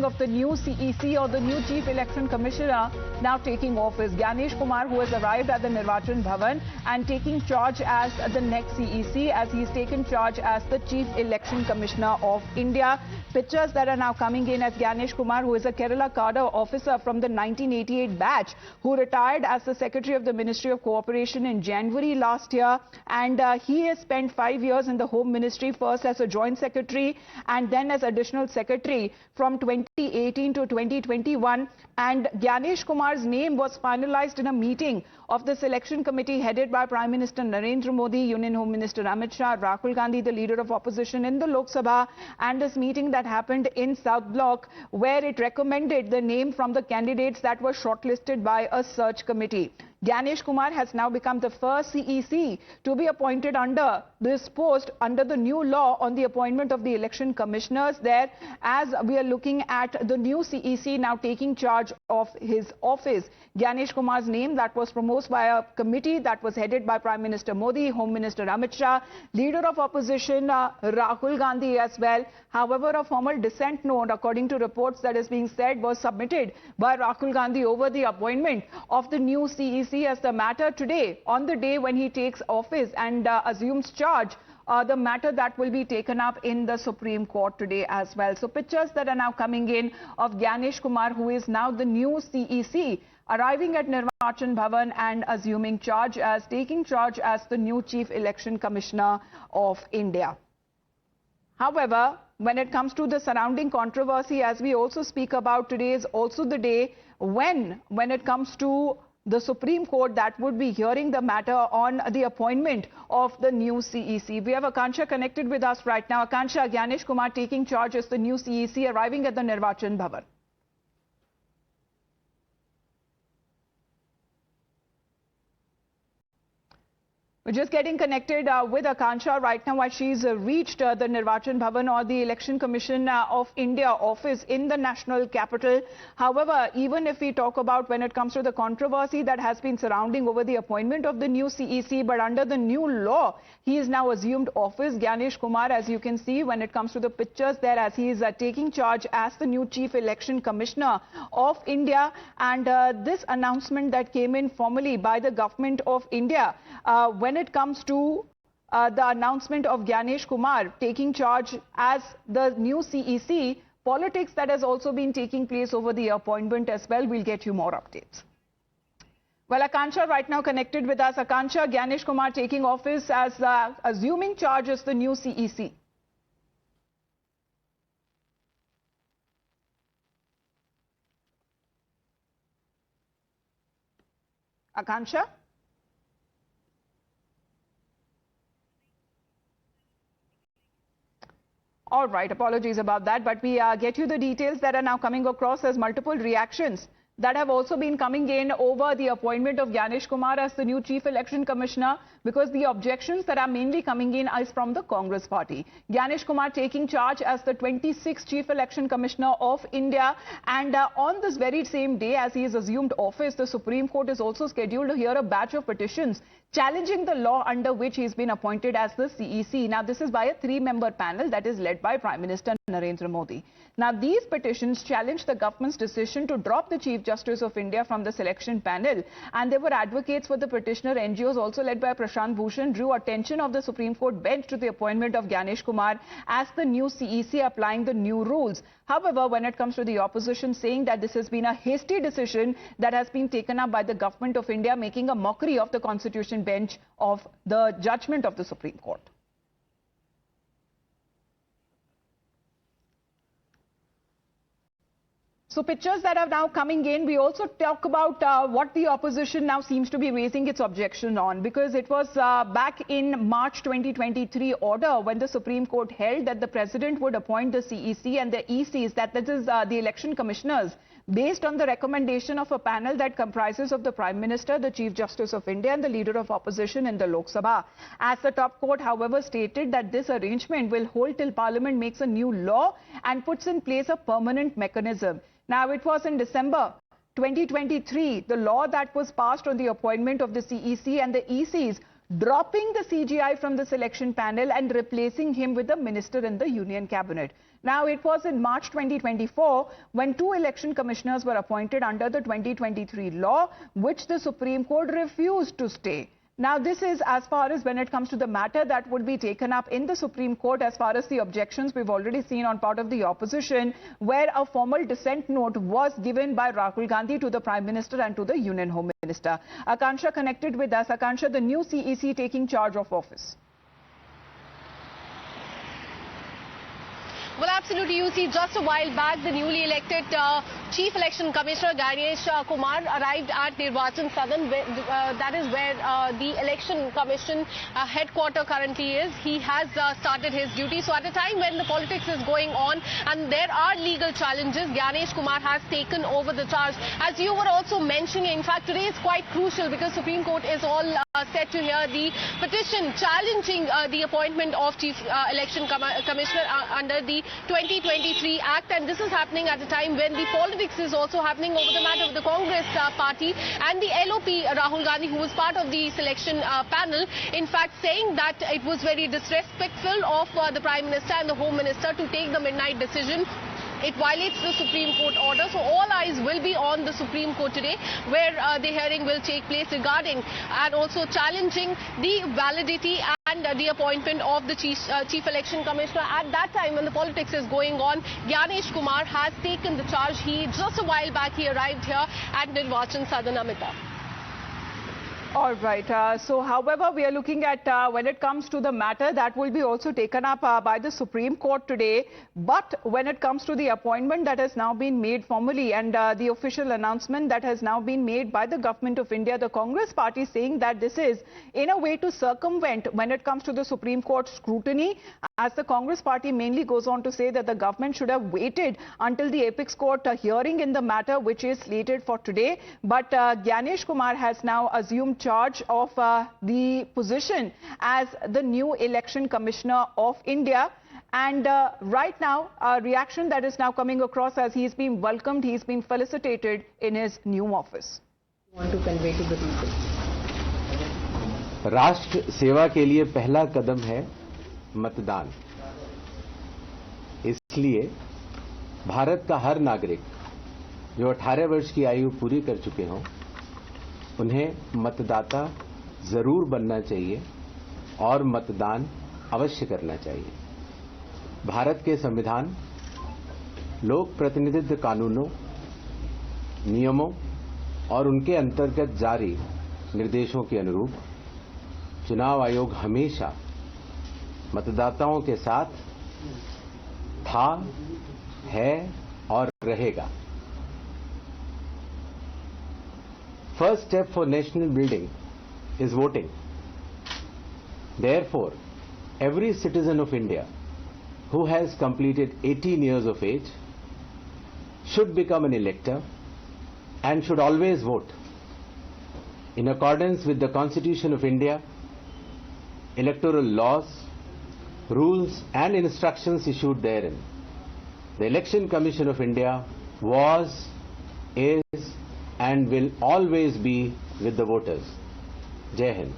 announcing of the new CEC or the new Chief Election Commissioner now taking office. Gyanesh Kumar, who has arrived at the Nirvachan Bhavan and taking charge as the next CEC, as he's taken charge as the Chief Election Commissioner of India. Pictures that are now coming in as Gyanesh Kumar, who is a Kerala cadre officer from the 1988 batch, who retired as the Secretary of the Ministry of Cooperation in January last year. And he has spent 5 years in the Home Ministry, first as a Joint Secretary and then as Additional Secretary from 2018 to 2021. And Gyanesh Kumar's name was finalized in a meeting of the selection committee headed by Prime Minister Narendra Modi, Union Home Minister Amit Shah, Rahul Gandhi, the leader of opposition in the Lok Sabha, and this meeting that happened in South Block, where it recommended the name from the candidates that were shortlisted by a search committee. Gyanesh Kumar has now become the first CEC to be appointed under this post under the new law on the appointment of the election commissioners there, as we are looking at the new CEC now taking charge of his office. Gyanesh Kumar's name that was proposed by a committee that was headed by Prime Minister Modi, Home Minister Amit Shah, leader of opposition Rahul Gandhi as well. However, a formal dissent note, according to reports that is being said, was submitted by Rahul Gandhi over the appointment of the new CEC as the matter today, on the day when he takes office and assumes charge, the matter that will be taken up in the Supreme Court today as well. So pictures that are now coming in of Gyanesh Kumar, who is now the new CEC, arriving at Nirvachan Bhavan and assuming charge as, taking charge as the new Chief Election Commissioner of India. However, when it comes to the surrounding controversy, as we also speak about, today is also the day when it comes to the Supreme Court that would be hearing the matter on the appointment of the new CEC. We have Akansha connected with us right now. Akansha, Gyanesh Kumar taking charge as the new CEC, arriving at the Nirvachan Bhavan. We're just getting connected with Akansha right now as she's reached the Nirvachan Bhavan, or the Election Commission of India office in the national capital. However, even if we talk about when it comes to the controversy that has been surrounding over the appointment of the new CEC, but under the new law, he is now assumed office. Gyanesh Kumar, as you can see, when it comes to the pictures there, as he is taking charge as the new Chief Election Commissioner of India. And this announcement that came in formally by the government of India, when it comes to the announcement of Gyanesh Kumar taking charge as the new CEC, politics that has also been taking place over the appointment as well. We'll get you more updates. Well, Akansha right now connected with us. Akansha, Gyanesh Kumar taking office as assuming charge as the new CEC. Akansha? All right, apologies about that, but we get you the details that are now coming across as multiple reactions that have also been coming in over the appointment of Gyanesh Kumar as the new Chief Election Commissioner, because the objections that are mainly coming in is from the Congress party. Gyanesh Kumar taking charge as the 26th Chief Election Commissioner of India, and on this very same day as he has assumed office, the Supreme Court is also scheduled to hear a batch of petitions challenging the law under which he has been appointed as the CEC. Now, this is by a 3-member panel that is led by Prime Minister Narendra Modi. Now, these petitions challenge the government's decision to drop the Chief Justice of India from the selection panel. And there were advocates for the petitioner. NGOs also led by Prashant Bhushan drew attention of the Supreme Court bench to the appointment of Gyanesh Kumar as the new CEC, applying the new rules. However, when it comes to the opposition saying that this has been a hasty decision that has been taken up by the government of India, making a mockery of the Constitution bench of the judgment of the Supreme Court. So pictures that are now coming in, we also talk about what the opposition now seems to be raising its objection on, because it was back in March 2023 order when the Supreme Court held that the President would appoint the CEC and the ECs, that is the election commissioners, based on the recommendation of a panel that comprises of the Prime Minister, the Chief Justice of India and the Leader of Opposition in the Lok Sabha. As the top court, however, stated that this arrangement will hold till Parliament makes a new law and puts in place a permanent mechanism. Now, it was in December 2023, the law that was passed on the appointment of the CEC and the ECs dropping the CGI from the selection panel and replacing him with a minister in the Union Cabinet. Now, it was in March 2024 when 2 election commissioners were appointed under the 2023 law, which the Supreme Court refused to stay. Now, this is as far as when it comes to the matter that would be taken up in the Supreme Court. As far as the objections we've already seen on part of the opposition, where a formal dissent note was given by Rahul Gandhi to the Prime Minister and to the Union Home Minister. Akansha connected with us. Akansha, the new CEC taking charge of office. Well, absolutely. You see, just a while back, the newly elected Chief Election Commissioner Ganesh Kumar arrived at Nirvachan Sadan. That is where the Election Commission headquarter currently is. He has started his duty. So at a time when the politics is going on and there are legal challenges, Ganesh Kumar has taken over the charge. As you were also mentioning, in fact, today is quite crucial because Supreme Court is all set to hear the petition challenging the appointment of Chief Election Commissioner under the 2023 Act, and this is happening at a time when the politics is also happening over the matter of the Congress party and the LOP Rahul Gandhi, who was part of the selection panel, in fact saying that it was very disrespectful of the Prime Minister and the Home Minister to take the midnight decision. It violates the Supreme Court order. So all eyes will be on the Supreme Court today, where the hearing will take place regarding and also challenging the validity and the appointment of the Chief Election Commissioner. At that time, when the politics is going on, Ganesh Kumar has taken the charge. Just a while back, he arrived here at Nirvachan Sadan, Amita. All right. So, however, we are looking at when it comes to the matter that will be also taken up by the Supreme Court today. But when it comes to the appointment that has now been made formally and the official announcement that has now been made by the Government of India, the Congress party saying that this is in a way to circumvent when it comes to the Supreme Court scrutiny, as the Congress party mainly goes on to say that the government should have waited until the Apex Court hearing in the matter, which is slated for today. But Ganesh Kumar has now assumed charge of the position as the new Election Commissioner of India. And right now, a reaction that is now coming across as he's been welcomed, he's been felicitated in his new office. Want to convey to the people. राष्ट्र सेवा के लिए पहला कदम है मतदान। इसलिए भारत का हर नागरिक जो 18 वर्ष की आयु पूरी कर चुके हों, उन्हें मतदाता जरूर बनना चाहिए और मतदान अवश्य करना चाहिए। भारत के संविधान लोक प्रतिनिधित्व कानूनों, नियमों और उनके अंतर्गत जारी निर्देशों के अनुरूप चुनाव आयोग हमेशा मतदाताओं के साथ था, है और रहेगा। First step for national building is voting. Therefore, every citizen of India who has completed 18 years of age should become an elector and should always vote. In accordance with the Constitution of India, electoral laws, rules and instructions issued therein, the Election Commission of India was, is and will always be with the voters. Jai Hind.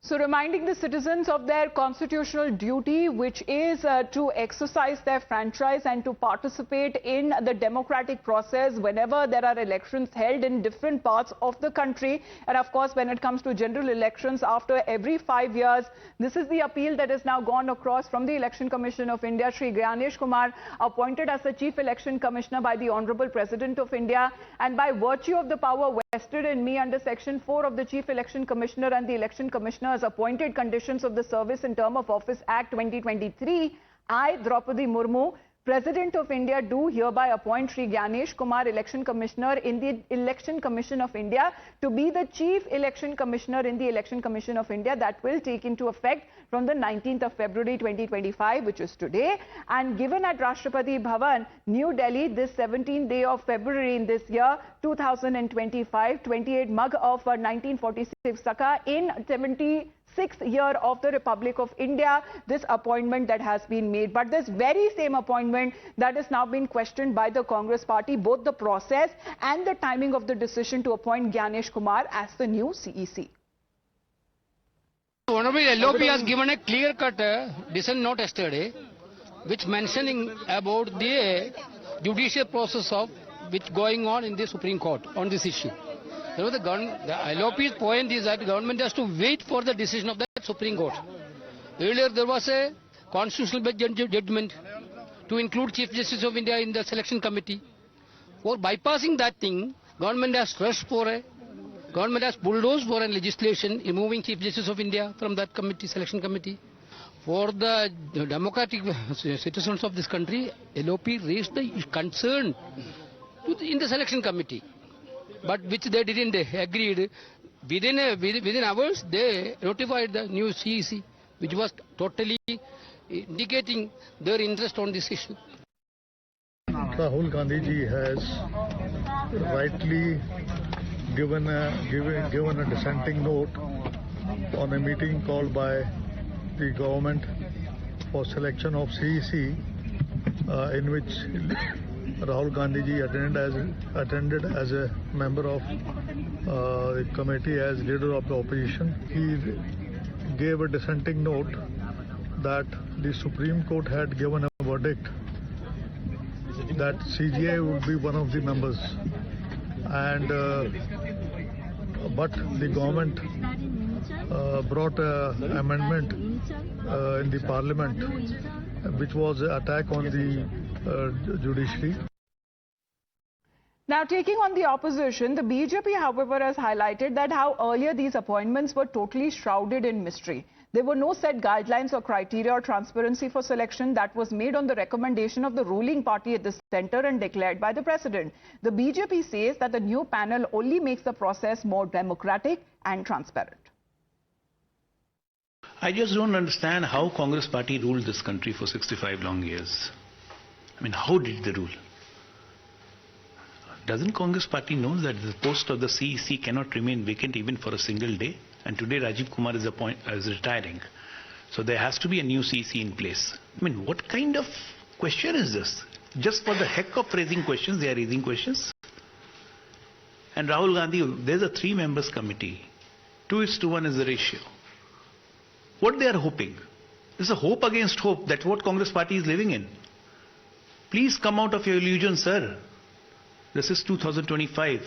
So reminding the citizens of their constitutional duty, which is to exercise their franchise and to participate in the democratic process whenever there are elections held in different parts of the country. And of course, when it comes to general elections after every 5 years, this is the appeal that has now gone across from the Election Commission of India. Shri Ganesh Kumar, appointed as the Chief Election Commissioner by the Honorable President of India, and by virtue of the power vested in me under Section 4 of the Chief Election Commissioner and the Election Commissioner's Appointed Conditions of the Service and Term of Office Act 2023, I, Draupadi Murmu, President of India, do hereby appoint Shri Ganesh Kumar, Election Commissioner in the Election Commission of India, to be the Chief Election Commissioner in the Election Commission of India. That will take into effect from the 19th of February 2025, which is today, and given at Rashtrapati Bhavan, New Delhi, this 17th day of February in this year, 2025, 28 Magh of 1946 Saka, in 76th year of the Republic of India, this appointment that has been made. But this very same appointment that is now being questioned by the Congress party, both the process and the timing of the decision to appoint Ganesh Kumar as the new CEC. Honorable LOP has given a clear-cut dissent note yesterday, which mentioning about the judicial process of which going on in the Supreme Court on this issue. You know, the LOP's point is that the government has to wait for the decision of the Supreme Court. Earlier there was a constitutional judgment to include Chief Justice of India in the selection committee. For bypassing that thing, government has bulldozed for a legislation removing Chief Justice of India from that committee, selection committee. For the democratic citizens of this country, LOP raised the concern in the selection committee, but which they didn't agree. Within hours, they notified the new CEC, which was totally indicating their interest on this issue. Rahul Gandhi ji has rightly given a dissenting note on a meeting called by the government for selection of CEC, in which Rahul Gandhi ji attended as a member of the committee as leader of the opposition. He gave a dissenting note that the Supreme Court had given a verdict that CGI would be one of the members, and but the government brought an amendment in the parliament, which was an attack on the judiciary. Now, taking on the opposition, the BJP, however, has highlighted that how earlier these appointments were totally shrouded in mystery. There were no set guidelines or criteria or transparency for selection that was made on the recommendation of the ruling party at the centre and declared by the president. The BJP says that the new panel only makes the process more democratic and transparent. I just don't understand how Congress party ruled this country for 65 long years. I mean, how did they rule? Doesn't Congress party know that the post of the CEC cannot remain vacant even for a single day? And today Rajiv Kumar is retiring. So there has to be a new CEC in place. I mean, what kind of question is this? Just for the heck of raising questions, they are raising questions. And Rahul Gandhi, there's a 3 members committee. 2:1 is the ratio. What they are hoping? This is a hope against hope. That's what Congress party is living in. Please come out of your illusion, sir. This is 2025.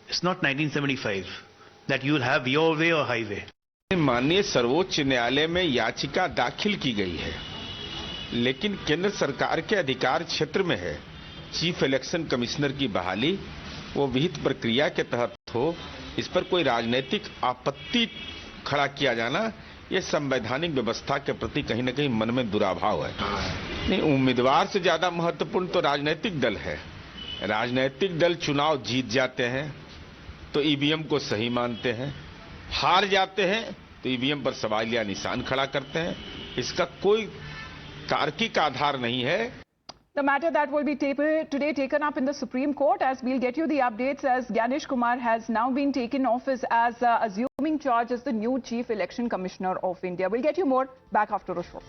It's not 1975 that you will have your way or highway. माननीय सर्वोच्च न्यायालय में याचिका दाखिल की गई है, लेकिन केंद्र सरकार के अधिकार क्षेत्र में है। चीफ इलेक्शन कमिश्नर की बहाली वो विहित प्रक्रिया के तहत हो, इस पर कोई राजनीतिक आपत्ति खड़ा किया जाना, ये संवैधानिक व्यवस्था के प्रति कहीं न कहीं मन में दुराभाव है। नहीं, उम्मीदवार से ज्यादा महत्वपूर्ण तो राजनीतिक दल है। राजनीतिक दल चुनाव जीत जाते हैं तो ईवीएम को सही मानते हैं, हार जाते हैं तो ईवीएम पर सवालिया निशान खड़ा करते हैं। इसका कोई तार्किक आधार नहीं है। The matter that will be today taken up in the Supreme Court, as we'll get you the updates, as Gyanesh Kumar has now been taken office as assuming charge as the new Chief Election Commissioner of India. We'll get you more back after a show.